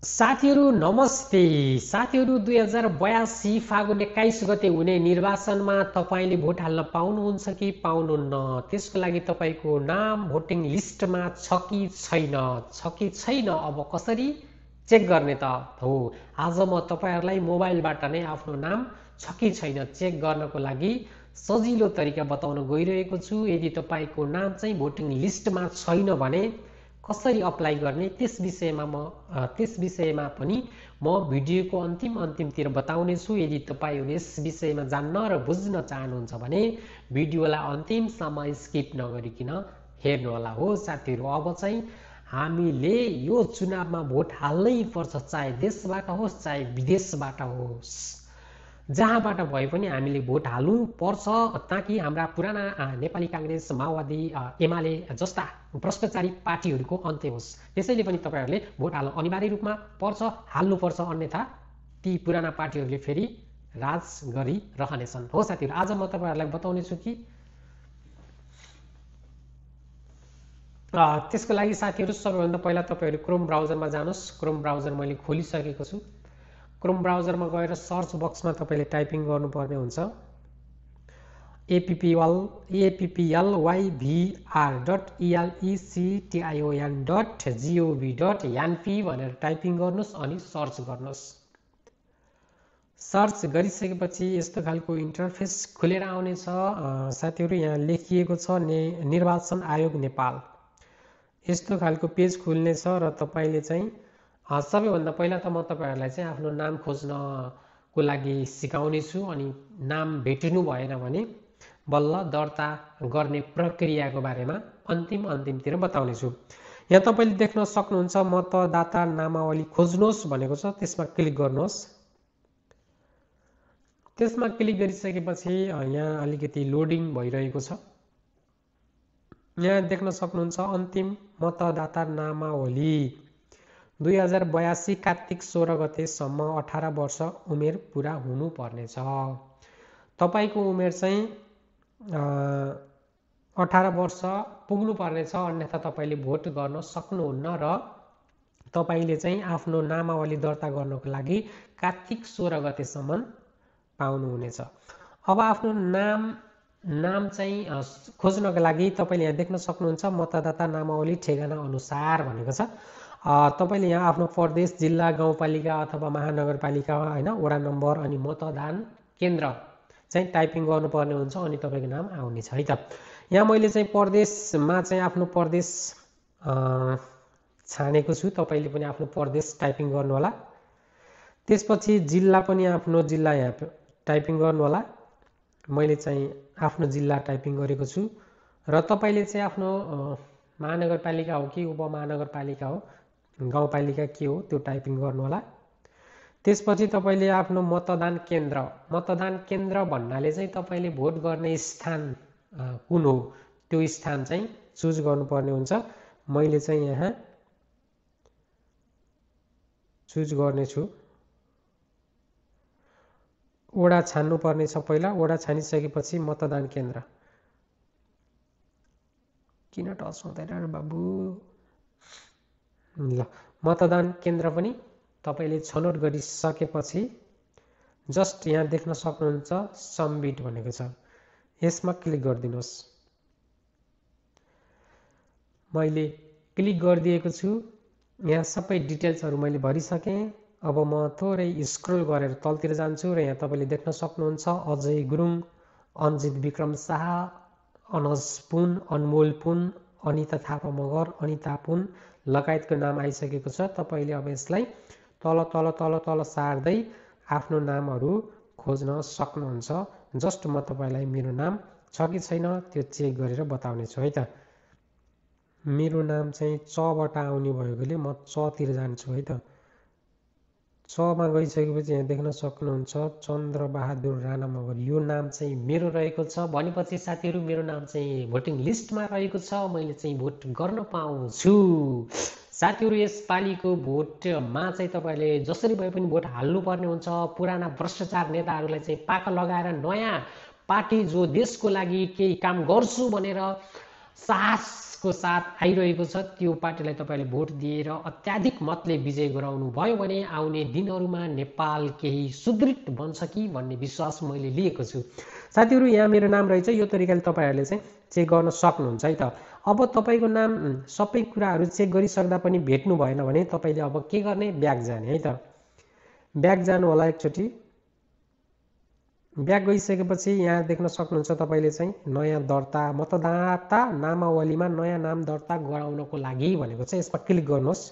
साथीहरू नमस्ते। साथीहरू 2082 फागुन 21 गते हुने निर्वाचनमा तपाईँले भोट हाल्न पाउनुहुन्छ कि पाउनुहुन्न? त्यसको लागि तपाईँको नाम भोटिङ लिस्टमा छ कि छैन? अब कसरी चेक गर्ने त हो? आज म तपाईँहरूलाई मोबाइलबाट नै आफ्नो नाम छ कि छैन चेक गर्नको लागि सजिलो तरिका बताउन गइरहेको छु। यदि तपाईँको नाम चाहिँ भोटिङ लिस्टमा छैन भने कसरी अप्लाई गर्ने त्यस विषयमा पनि म भिडियोको अन्तिमतिर बताउने छु। यदि तपाईहरु यस विषयमा जान्न र बुझ्न चाहनुहुन्छ भने भिडियोलाई अन्तिमसम्म स्किप नगरिकन हेर्नुहोला। हो साथीहरू, अब चाहिँ हामीले यो चुनावमा भोट हाल्नै पर्छ, चाहे देशबाट होस् चाहे विदेशबाट होस्, जहाँबाट भए पनि हामीले भोट हाल्नु पर्छ ताकि हाम्रा पुराना नेपाली कांग्रेस, माओवादी, एमाले जस्ता भ्रष्टाचारी पार्टीहरूको अन्त्य होस्। त्यसैले पनि तपाईहरुले भोट हाल्न अनिवार्य रूपमा पर्छ, हाल्नु पर्छ, अन्यथा ती पुराना पार्टीहरूले फेरि राज गरिरहनेछन्। हो साथीहरु, आज म तपाईहरुलाई बताउने छु कि त्यसको लागि साथीहरु सबैभन्दा पहिला तपाईहरु क्रोम ब्राउजरमा जानुहोस्। क्रोम ब्राउजर मैले खोलिसकेको छु। क्रोम ब्राउजरमा गएर सर्च बक्समा तपाईले टाइपिङ गर्नुपर्ने हुन्छ appyvrlectation.gov.np भनेर टाइपिङ गर्नुस् अनि सर्च गर्नुस्। सर्च गरिसकेपछि यस्तो खालको इन्टरफेस खुलेर आउनेछ। साथीहरु, यहाँ लेखिएको छ निर्वाचन आयोग नेपाल। यस्तो खालको पेज खुल्नेछ र तपाईले चाहिँ सबैभन्दा पहिला त म तपाईहरुलाई चाहिँ आफ्नो नाम खोज्नको लागि सिकाउने छु। अनि नाम भेटिनु भएन भने बल्ल दर्ता गर्ने प्रक्रियाको बारेमा अन्तिमतिर बताउने छु। यहाँ तपाईले देख्न सक्नुहुन्छ मतदाता नामावली खोज्नुहोस् भनेको छ, त्यसमा क्लिक गर्नुहोस्। त्यसमा क्लिक गरिसकेपछि यहाँ अलिकति लोडिङ भइरहेको छ। यहाँ देख्न सक्नुहुन्छ अन्तिम मतदाता नामावली 2082 कार्तिक 16 गतेसम्म 18 वर्ष उमेर पुरा हुनुपर्ने छ। तपाईको उमेर चाहिँ 18 वर्ष पुग्नु पर्ने छ, अन्यथा तपाईले भोट गर्न सक्नुहुन्न र तपाईले चाहिँ आफ्नो नामावली दर्ता गर्नको लागि कार्तिक 16 गतेसम्म पाउनुहुनेछ। अब आफ्नो नाम चाहिँ खोज्नको लागि तपाईले यहाँ देख्न सक्नुहुन्छ मतदाता नामावली ठेगाना अनुसार भनेको छ। तपाईले यहाँ आफ्नो प्रदेश, जिल्ला, गाउँपालिका अथवा महानगरपालिका हैन वडा नम्बर अनि मतदान केन्द्र चाहिँ टाइपिङ गर्नुपर्ने हुन्छ अनि तपाईको नाम आउनेछ है त। यहाँ मैले चाहिँ प्रदेशमा चाहिँ आफ्नो प्रदेश छानेको छु। तपाईले पनि आफ्नो प्रदेश टाइपिङ गर्नु होला। त्यसपछि जिल्ला पनि आफ्नो जिल्ला यहाँ टाइपिङ गर्नु होला। मैले चाहिँ आफ्नो जिल्ला टाइपिङ गरेको छु र तपाईले चाहिँ आफ्नो महानगरपालिका हो कि उपमहानगरपालिका हो, गाउँपालिका के हो त्यो टाइपिङ गर्नु होला। त्यसपछि तपाईले आफ्नो मतदान केन्द्र भन्नाले चाहिँ तपाईले भोट गर्ने स्थान कुन हो त्यो स्थान चाहिँ चुज गर्नुपर्ने हुन्छ। मैले चाहिँ यहाँ चुज गर्ने छु। वडा छान्नु पर्ने छ पहिला। वडा छानिसकेपछि मतदान केन्द्र। किन टच हुँदैन र बाबु? ल, मतदान केन्द्र पनि तपाईले छनौट गरिसकेपछि जस्ट यहाँ देख्न सक्नुहुन्छ सबमिट भनेको छ, यसमा क्लिक गरिदिनुहोस्। मैले क्लिक गरिदिएको छु। यहाँ सबै डिटेल्सहरु मैले भरिसकेँ। अब म थोरै स्क्रोल गरेर तलतिर जान्छु र यहाँ तपाईले देख्न सक्नुहुन्छ अजय गुरुङ, अञ्जित विक्रम शाह, अनज पुन, अनमोल पुन, अनिता थापा मगर, अनिता पुन लगायतको नाम आइसकेको छ। तपाईले अब यसलाई तल सार्दै आफ्नो नामहरु खोज्न सक्नुहुन्छ। जस्ट म तपाईलाई मेरो नाम छ कि छैन त्यो चेक गरेर बताउने छु है त। मेरो नाम चाहिँ च बाट आउने भएकोले म च तिर जान्छु है त। च मा गइसकेपछि यहाँ देख्न सक्नुहुन्छ चन्द्रबहादुर राणा मगर। यो नाम चाहिँ मेरो रहेको छ भनेपछि साथीहरु मेरो नाम चाहिँ भोटिङ लिस्टमा रहेको छ। मैले चाहिँ भोट गर्न पाउँछु। साथीहरु, यसपालिको भोटमा चाहिँ तपाईले जसरी भए पनि भोट हाल्नुपर्ने हुन्छ। पुराना भ्रष्टाचार नेताहरूलाई चाहिँ पाखा लगाएर नयाँ पार्टी जो देशको लागि केही काम गर्छु भनेर साहसको साथ आइरहेको छ त्यो पार्टीलाई तपाईँले भोट दिएर अत्याधिक मतले विजय गराउनु भयो भने आउने दिनहरूमा नेपाल केही सुदृढ बन्छ कि भन्ने विश्वास मैले लिएको छु। साथीहरू यहाँ मेरो नाम रहेछ, यो तरिकाले तपाईँहरूले चाहिँ चेक गर्न सक्नुहुन्छ है त। अब तपाईँको नाम सबै कुराहरू चेक गरिसक्दा पनि भेट्नु भएन भने तपाईँले अब के गर्ने, ब्याक जाने है त। ब्याक जानु होला एकचोटि। ब्याक गइसकेपछि यहाँ देख्न सक्नुहुन्छ तपाईँले चाहिँ नयाँ दर्ता मतदाता नामावलीमा नयाँ नाम दर्ता गराउनको लागि भनेको छ, यसमा क्लिक गर्नुहोस्।